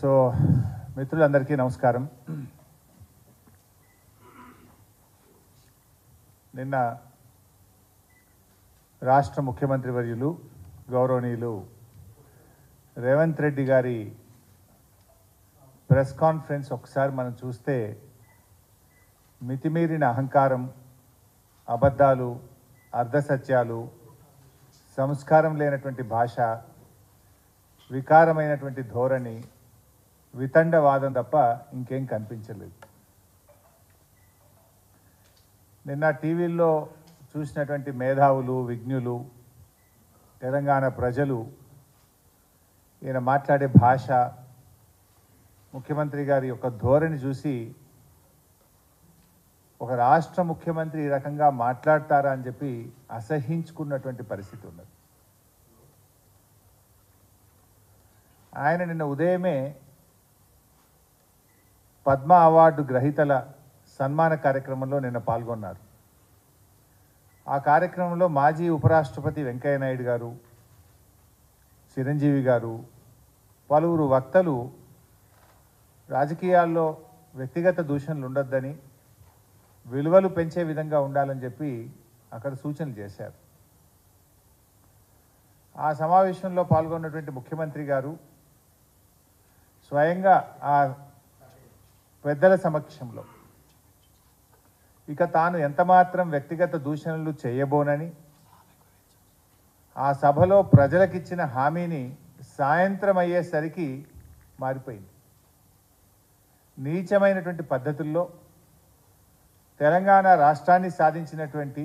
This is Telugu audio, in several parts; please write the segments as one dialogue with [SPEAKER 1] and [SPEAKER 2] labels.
[SPEAKER 1] సో మిత్రులందరికీ నమస్కారం. నిన్న రాష్ట్ర ముఖ్యమంత్రి వర్యులు గౌరవనీయులు రేవంత్ రెడ్డి గారి ప్రెస్ కాన్ఫరెన్స్ ఒకసారి మనం చూస్తే మితిమీరిన అహంకారం, అబద్ధాలు, అర్ధసత్యాలు, సంస్కారం లేనటువంటి భాష, వికారమైనటువంటి ధోరణి, వితండవాదం తప్ప ఇంకేం కనిపించలేదు. నిన్న టీవీల్లో చూసినటువంటి మేధావులు, విజ్ఞులు, తెలంగాణ ప్రజలు ఈయన మాట్లాడే భాష, ముఖ్యమంత్రి గారి యొక్క ధోరణి చూసి ఒక రాష్ట్ర ముఖ్యమంత్రి ఈ రకంగా మాట్లాడతారా అని చెప్పి అసహించుకున్నటువంటి పరిస్థితి ఉన్నది. ఆయన నిన్న ఉదయమే పద్మ అవార్డు గ్రహీతల సన్మాన కార్యక్రమంలో నిన్న పాల్గొన్నారు. ఆ కార్యక్రమంలో మాజీ ఉపరాష్ట్రపతి వెంకయ్య నాయుడు గారు, చిరంజీవి గారు, పలువురు వక్తలు రాజకీయాల్లో వ్యక్తిగత దూషణలు ఉండొద్దని, విలువలు పెంచే విధంగా ఉండాలని చెప్పి అక్కడ సూచనలు చేశారు. ఆ సమావేశంలో పాల్గొన్నటువంటి ముఖ్యమంత్రి గారు స్వయంగా ఆ పెద్దల సమక్షంలో ఇక తాను ఎంతమాత్రం వ్యక్తిగత దూషణలు చేయబోనని, ఆ సభలో ప్రజలకిచ్చిన హామీని సాయంత్రం అయ్యేసరికి మారిపోయింది. నీచమైనటువంటి పద్ధతుల్లో తెలంగాణ రాష్ట్రాన్ని సాధించినటువంటి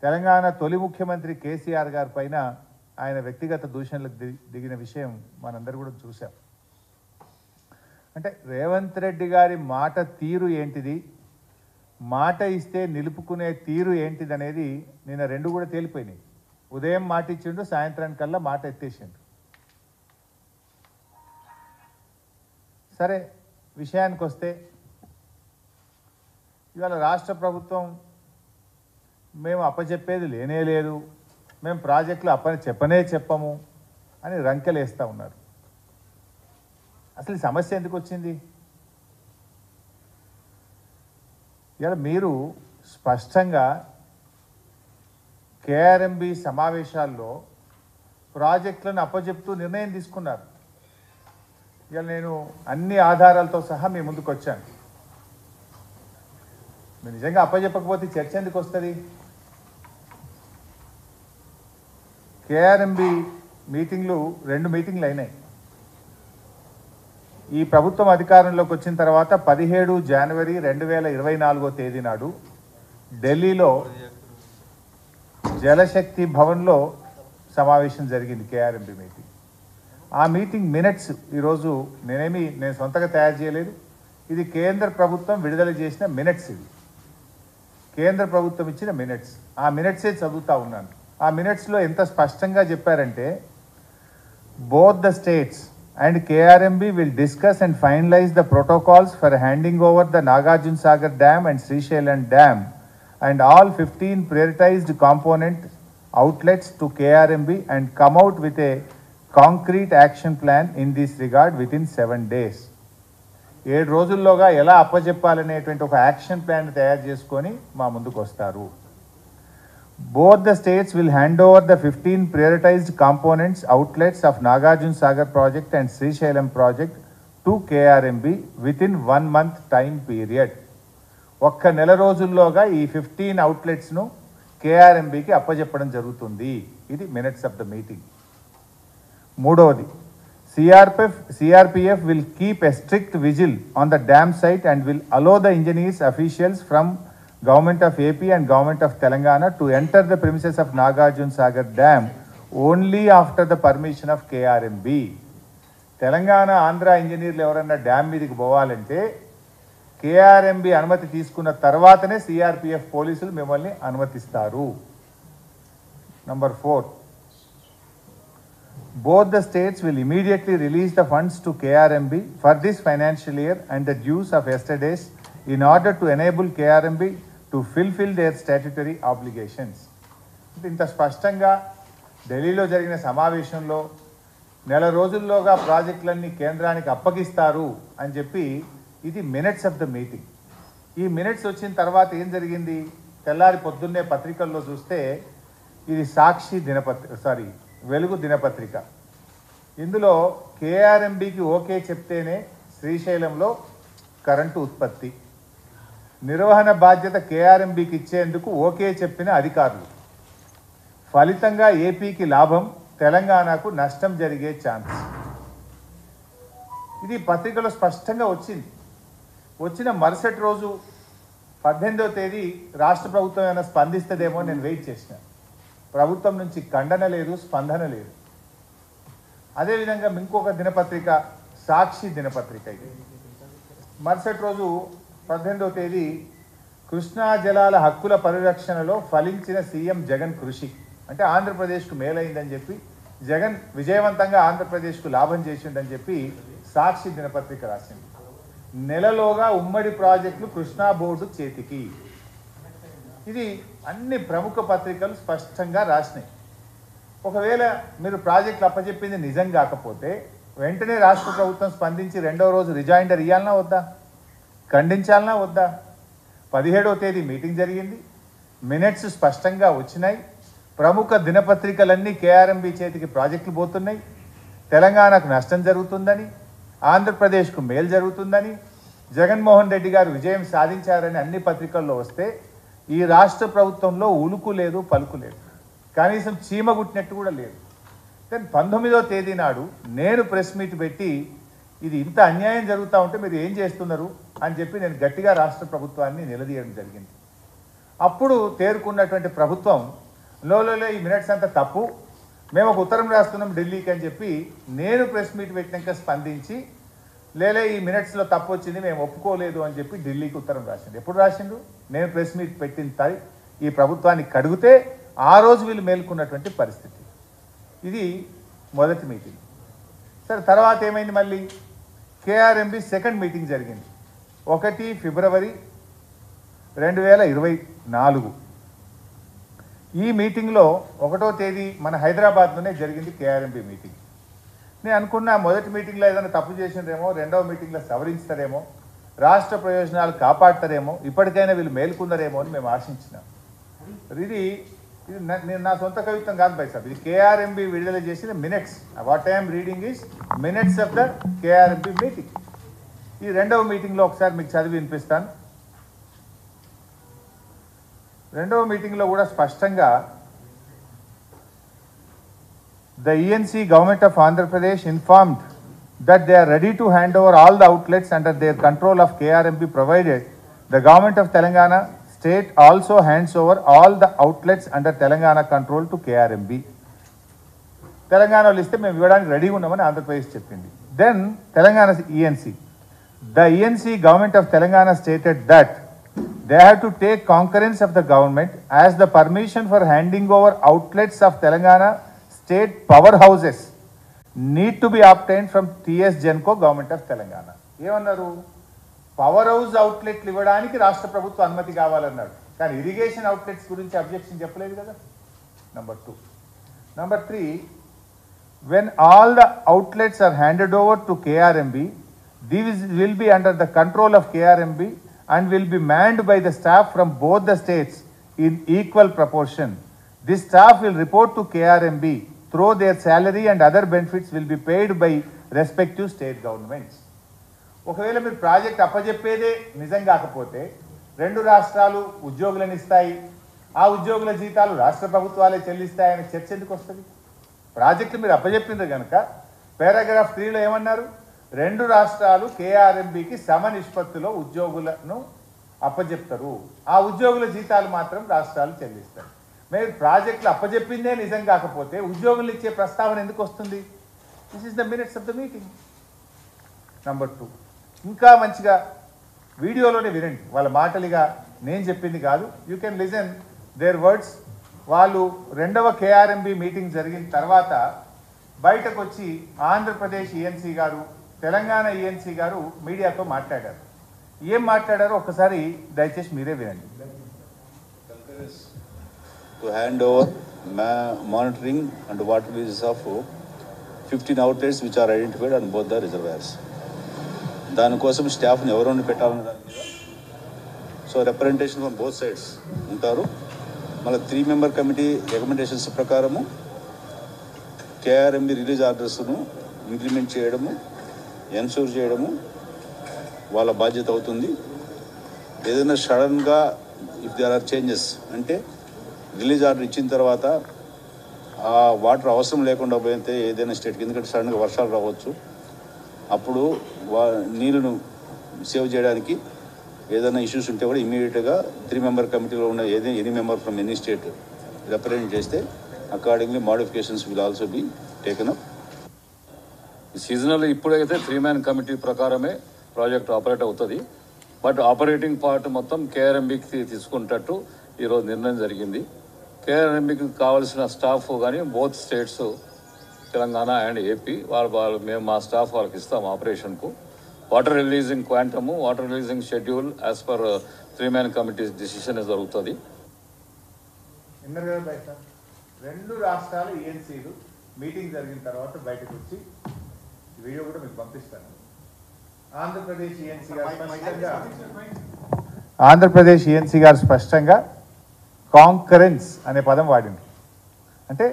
[SPEAKER 1] తెలంగాణ తొలి ముఖ్యమంత్రి కేసీఆర్ గారి పైన ఆయన వ్యక్తిగత దూషణలకు దిగిన విషయం మనందరూ కూడా చూసాం. అంటే రేవంత్ రెడ్డి గారి మాట తీరు ఏంటిది, మాట ఇస్తే నిలుపుకునే తీరు ఏంటిది అనేది నిన్న రెండు కూడా తేలిపోయినాయి. ఉదయం మాట ఇచ్చిండు, సాయంత్రానికల్లా మాట ఎత్తేసిండు. సరే, విషయానికి వస్తే ఇవాళ రాష్ట్ర ప్రభుత్వం మేము అప్పచెప్పేది లేనే లేదు, మేము ప్రాజెక్టులు చెప్పము అని రంకెలేస్తూ ఉన్నారు. అసలు ఈ సమస్య ఎందుకు వచ్చింది? ఇవాళ మీరు స్పష్టంగా కేఆర్ఎంబి సమావేశాల్లో ప్రాజెక్టులను అప్పచెప్తూ నిర్ణయం తీసుకున్నారు. ఇవాళ నేను అన్ని ఆధారాలతో సహా మీ ముందుకు వచ్చాను. మీరు నిజంగా అప్పచెప్పకపోతే చర్చ ఎందుకు వస్తుంది? కేఆర్ఎంబి మీటింగ్లు 2 మీటింగ్లు అయినాయి. ఈ ప్రభుత్వం అధికారంలోకి వచ్చిన తర్వాత 17 జనవరి 2024 నాడు ఢిల్లీలో జలశక్తి భవన్లో సమావేశం జరిగింది, కేఆర్ఎంబి మీటింగ్. ఆ మీటింగ్ మినిట్స్ ఈరోజు నేను సొంతగా తయారు చేయలేదు, ఇది కేంద్ర ప్రభుత్వం విడుదల చేసిన మినిట్స్. ఇది కేంద్ర ప్రభుత్వం ఇచ్చిన మినిట్స్. ఆ మినిట్సే చదువుతూ ఉన్నాను. ఆ మినిట్స్లో ఎంత స్పష్టంగా చెప్పారంటే, both the states and KRMB will discuss and finalize the protocols for handing over the Nagarjuna Sagar Dam and Srisailam Dam and all 15 prioritized component outlets to KRMB and come out with a concrete action plan in this regard within 7 days. 7 రోజుల్లోగా ఎలా అప్పచెప్పాలనేటువంటి ఒక యాక్షన్ ప్లాన్ తయారు చేసుకొని మా ముందుకు వస్తారు. Both the states will hand over the 15 prioritized components outlets of Nagarjuna Sagar project and Srisailam project to KRMB within 1 month time period. ఒక్క నెల రోజుల్లోగా ఈ 15 అవుట్లెట్స్ను కేఆర్ఎంబికి అప్పచెప్పడం జరుగుతుంది. ఇది మినిట్స్ ఆఫ్ ద మీటింగ్. మూడవది, CRPF will keep a strict vigil on the dam site and will allow the engineers officials from Government of AP and Government of Telangana to enter the premises of Nagarjuna Sagar Dam only after the permission of KRMB. Telangana Andhra ఇంజనీర్లు ఎవరన్నా డ్యామ్ మీదకి పోవాలంటే కేఆర్ఎంబి అనుమతి తీసుకున్న తర్వాతనే సిఆర్పిఎఫ్ పోలీసులు మిమ్మల్ని అనుమతిస్తారు. Number 4, both the states will immediately release the funds to KRMB for this financial year and the dues of yesterday's in order to enable KRMB to fulfill their statutory obligations. ఇంత స్పష్టంగా ఢిల్లీలో జరిగిన సమావేశంలో నెల రోజుల్లోగా ప్రాజెక్టులన్నీ కేంద్రానికి అప్పగిస్తారు అని చెప్పి ఇది మినిట్స్ ఆఫ్ ద మీటింగ్. ఈ మినిట్స్ వచ్చిన తర్వాత ఏం జరిగింది? తెల్లారి పొద్దున్నే పత్రికల్లో చూస్తే ఇది సాక్షి వెలుగు దినపత్రిక. ఇందులో కేఆర్ఎంబికి ఓకే చెప్తేనే శ్రీశైలంలో కరెంటు ఉత్పత్తి, నిర్వహణ బాధ్యత కేఆర్ఎంబికి ఇచ్చేందుకు ఓకే చెప్పిన అధికారులు, ఫలితంగా ఏపీకి లాభం, తెలంగాణకు నష్టం జరిగే ఛాన్స్. ఇది పత్రికలో స్పష్టంగా వచ్చింది. వచ్చిన మరుసటి రోజు 18వ తేదీ రాష్ట్ర ప్రభుత్వం ఏమైనా స్పందిస్తుందేమో నేను వెయిట్ చేసిన. ప్రభుత్వం నుంచి ఖండన లేదు, స్పందన లేదు. అదేవిధంగా ఇంకొక దినపత్రిక సాక్షి దినపత్రిక. ఇది మరుసటి రోజు 18వ తేదీ కృష్ణా జలాల హక్కుల పరిరక్షణలో ఫలించిన సీఎం జగన్ కృషి, అంటే ఆంధ్రప్రదేశ్కు మేలైందని చెప్పి, జగన్ విజయవంతంగా ఆంధ్రప్రదేశ్కు లాభం చేసిండని చెప్పి సాక్షి దినపత్రిక రాసింది. నెలలోగా ఉమ్మడి ప్రాజెక్టులు కృష్ణా బోర్డు చేతికి. ఇది అన్ని ప్రముఖ పత్రికలు స్పష్టంగా రాసినాయి. ఒకవేళ మీరు ప్రాజెక్టులు అప్పచెప్పింది నిజం కాకపోతే వెంటనే రాష్ట్ర ప్రభుత్వం స్పందించి 2వ రోజు రిజైండర్ ఇవ్వాలన్నా వద్దా, ఖండించాలన్నా వద్దా? 17వ తేదీ మీటింగ్ జరిగింది, మినిట్స్ స్పష్టంగా వచ్చినాయి. ప్రముఖ దినపత్రికలన్నీ కేఆర్ఎంబి చేతికి ప్రాజెక్టులు పోతున్నాయి, తెలంగాణకు నష్టం జరుగుతుందని, ఆంధ్రప్రదేశ్కు మేలు జరుగుతుందని, జగన్మోహన్ రెడ్డి గారు విజయం సాధించారని అన్ని పత్రికల్లో వస్తే ఈ రాష్ట్ర ప్రభుత్వంలో ఉలుకు లేదు, పలుకు లేదు, కనీసం చీమ గుట్టినట్టు కూడా లేదు. దెన్ 19వ తేదీ నాడు నేను ప్రెస్ మీట్ పెట్టి ఇది ఇంత అన్యాయం జరుగుతూ ఉంటే మీరు ఏం చేస్తున్నారు అని చెప్పి నేను గట్టిగా రాష్ట్ర ప్రభుత్వాన్ని నిలదీయడం జరిగింది. అప్పుడు తేరుకున్నటువంటి ప్రభుత్వం లోలో ఈ మినిట్స్ అంతా తప్పు, మేము ఒక ఉత్తరం రాస్తున్నాం ఢిల్లీకి అని చెప్పి నేను ప్రెస్ మీట్ పెట్టినాక స్పందించి లేలే ఈ మినిట్స్లో తప్పు వచ్చింది, మేము ఒప్పుకోలేదు అని చెప్పి ఢిల్లీకి ఉత్తరం రాసిండు. ఎప్పుడు రాసిండు? నేను ప్రెస్ మీట్ పెట్టిన ఈ ప్రభుత్వాన్ని కడిగితే ఆ రోజు వీళ్ళు మేల్కొన్నటువంటి పరిస్థితి. ఇది మొదటి మీటింగ్. సరే, తర్వాత ఏమైంది? మళ్ళీ కేఆర్ఎంబి సెకండ్ మీటింగ్ జరిగింది 1 ఫిబ్రవరి 2024. ఈ మీటింగ్లో 1వ తేదీ మన హైదరాబాద్లోనే జరిగింది కేఆర్ఎంబి మీటింగ్. నేను అనుకున్నా మొదటి మీటింగ్లో ఏదైనా తప్పు చేసిండ్రేమో, 2వ మీటింగ్లో సవరించుతారేమో, రాష్ట్ర ప్రయోజనాలు కాపాడతారేమో, ఇప్పటికైనా వీళ్ళు మేల్కొన్నారేమో అని మేము ఆశించినాం. ఇది నేను నా సొంత కవిత్వం కాదు బై సాబ్, ఇది కేఆర్ఎంబి విడుదల చేసిన minutes. What I'm reading is minutes of the KRMB meeting. ఈ 2వ మీటింగ్లో ఒకసారి మీకు చదివి వినిపిస్తాను. 2వ మీటింగ్లో కూడా స్పష్టంగా the ENC government of Andhra Pradesh informed that they are ready to hand over all the outlets under their control of KRMB provided the government of Telangana state also hands over all the outlets under Telangana control to KRMB. తెలంగాణలో ఇస్తే మేము ఇవ్వడానికి రెడీగా ఉన్నామని ఆంధ్రప్రదేశ్ చెప్పింది. Then Telangana ENC, the ENC government of Telangana stated that they have to take concurrence of the government as the permission for handing over outlets of Telangana state powerhouses need to be obtained from TS Genco government of Telangana. ఏమన్నారు? పవర్ హౌస్ అవుట్లెట్లు ఇవ్వడానికి రాష్ట్ర ప్రభుత్వ అనుమతి కావాలన్నాడు, కానీ ఇరిగేషన్ అవుట్లెట్స్ గురించి అబ్జెక్షన్ చెప్పలేదు కదా. Number 2. Number 3, when all the outlets are handed over to KRMB, these will be under the control of KRMB and will be manned by the staff from both the states in equal proportion. This staff will report to KRMB through their salary and other benefits will be paid by respective state governments. ఒకవేళ మీరు ప్రాజెక్ట్ అప్పజెప్పేదే నిజం కాకపోతే 2 రాష్ట్రాలు ఉద్యోగులను ఇస్తాయి, ఆ ఉద్యోగుల జీతాలు రాష్ట్ర ప్రభుత్వాలే చెల్లిస్తాయని చర్చ ఎందుకు వస్తుంది? ప్రాజెక్టు మీరు అప్పజెప్పింది కనుక పారాగ్రాఫ్ 3లో ఏమన్నారు? 2 రాష్ట్రాలు కేఆర్ఎంబికి సమ నిష్పత్తిలో ఉద్యోగులను అప్పజెప్తారు, ఆ ఉద్యోగుల జీతాలు మాత్రం రాష్ట్రాలు చెల్లిస్తారు. మీరు ప్రాజెక్టులు అప్పజెప్పిందే నిజం కాకపోతే ఉద్యోగులు ఇచ్చే ప్రస్తావన ఎందుకు వస్తుంది? This is the minutes of the meeting. Number 2, ఇంకా మంచిగా వీడియోలోనే వినండి, వాళ్ళ మాటలుగా నేను చెప్పింది కాదు. You can listen their words. వాళ్ళు 2వ కేఆర్ఎంబి మీటింగ్ జరిగిన తర్వాత బయటకు వచ్చి ఆంధ్రప్రదేశ్ ఈఎన్సీ గారు, తెలంగాణ ఈఎన్సీ గారు మీడియాతో మాట్లాడారు. ఏం మాట్లాడారో ఒక్కసారి దయచేసి మీరే వినండి.
[SPEAKER 2] To hand over monitoring and water visas of 15 outlets which are identified on both the reservoirs. దానికోసం స్టాఫ్ని ఎవరిని పెట్టాలనే దాని మీద so representation from both sides ఉంటారు. మళ్ళీ 3 మెంబర్ కమిటీ రికమెండేషన్స్ ప్రకారము కేఆర్ఎంబి రిలీజ్ ఆర్డర్స్ను ఇంప్లిమెంట్ చేయడము, ఎన్షూర్ చేయడము వాళ్ళ బాధ్యత అవుతుంది. ఏదైనా సడన్గా ఇఫ్ దేర్ ఆర్ చేంజెస్ అంటే రిలీజ్ ఆర్డర్ ఇచ్చిన తర్వాత ఆ వాటర్ అవసరం లేకుండా పోయితే ఏదైనా స్టేట్కి, ఎందుకంటే సడన్గా వర్షాలు రావచ్చు, అప్పుడు నీళ్ళను సేవ్ చేయడానికి ఏదైనా ఇష్యూస్ ఉంటే కూడా ఇమీడియట్గా 3 మెంబర్ కమిటీలో ఉన్న any member from any state represent చేస్తే accordingly modifications will also be taken up.
[SPEAKER 3] Seasonal ఇప్పుడైతే 3 మ్యాన్ కమిటీ ప్రకారమే ప్రాజెక్ట్ ఆపరేట్ అవుతుంది. బట్ ఆపరేటింగ్ పార్ట్ మొత్తం కేఆర్ఎంబికి తీసుకునేటట్టు ఈరోజు నిర్ణయం జరిగింది. కేఆర్ఎంబికి కావాల్సిన స్టాఫ్ కానీ both states Telangana and AP వాళ్ళు మేము మా స్టాఫ్ వాళ్ళకి ఇస్తాం ఆపరేషన్కు. Water releasing quantum, water releasing schedule as per 3 man committee decision జరుగుతుంది.
[SPEAKER 1] 2 రాష్ట్రాల ఈఎన్సీలు మీటింగ్ జరిగిన తర్వాత బయటకు వచ్చి వీడియో కూడా మీకు పంపిస్తాను. ఆంధ్రప్రదేశ్ ఈఎన్సీ గారు స్పష్టంగా కాంకరెన్స్ అనే పదం వాడింది. అంటే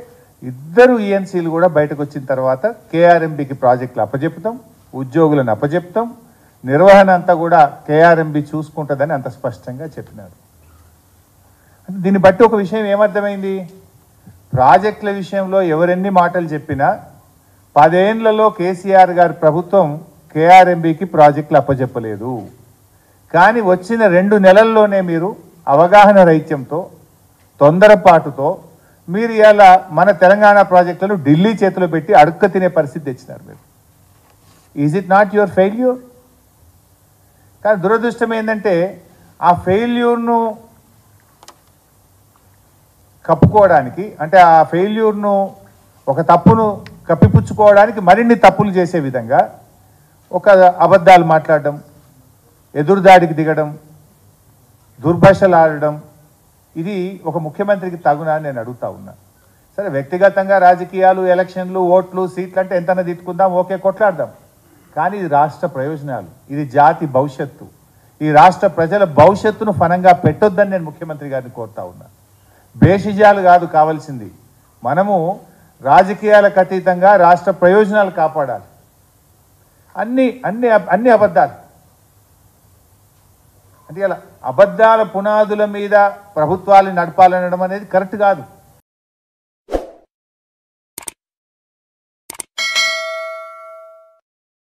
[SPEAKER 1] ఇద్దరు ఈఎన్సీలు కూడా బయటకు వచ్చిన తర్వాత కేఆర్ఎంబికి ప్రాజెక్టులు అప్పచెప్తాం, ఉద్యోగులను అప్పచెప్తాం, నిర్వహణ అంతా కూడా కేఆర్ఎంబి చూసుకుంటుందని అంత స్పష్టంగా చెప్పినారు. అంటే దీన్ని బట్టి ఒక విషయం ఏమర్థమైంది, ప్రాజెక్టుల విషయంలో ఎవరెన్ని మాటలు చెప్పినా 10 ఏళ్లలో కేసీఆర్ గారి ప్రభుత్వం కేఆర్ఎంబికి ప్రాజెక్టులు అప్పచెప్పలేదు. కానీ వచ్చిన 2 నెలల్లోనే మీరు అవగాహన రహిత్యంతో, తొందరపాటుతో మీరు ఇలా మన తెలంగాణ ప్రాజెక్టులను ఢిల్లీ చేతిలో పెట్టి అడుక్క తినే పరిస్థితి తెచ్చినారు మీరు. Is it not your failure? కానీ దురదృష్టం ఏంటంటే ఆ ఫెయిల్యూర్ను కప్పుకోవడానికి, అంటే ఆ ఫెయిల్యూర్ను ఒక తప్పును కప్పిపుచ్చుకోవడానికి మరిన్ని తప్పులు చేసే విధంగా ఒక అబద్ధాలు మాట్లాడడం, ఎదురుదాడికి దిగడం, దుర్భాషలు ఆడడం, ఇది ఒక ముఖ్యమంత్రికి తగునా అని నేను అడుగుతా ఉన్నా. సరే, వ్యక్తిగతంగా రాజకీయాలు, ఎలక్షన్లు, ఓట్లు, సీట్లు అంటే ఎంతైనా తిట్టుకుందాం, ఓకే, కొట్లాడదాం. కానీ ఇది రాష్ట్ర ప్రయోజనాలు, ఇది జాతి భవిష్యత్తు, ఈ రాష్ట్ర ప్రజల భవిష్యత్తును ఫనంగా పెట్టొద్దని నేను ముఖ్యమంత్రి గారిని కోరుతా ఉన్నా. భేషజాలు కాదు కావాల్సింది, మనము రాజకీయాలకు అతీతంగా రాష్ట్ర ప్రయోజనాలు కాపాడాలి. అన్ని అబద్ధాలు. అంటే ఇలా అబద్ధాల పునాదుల మీద ప్రభుత్వాలు నడపాలనడం అనేది కరెక్ట్ కాదు.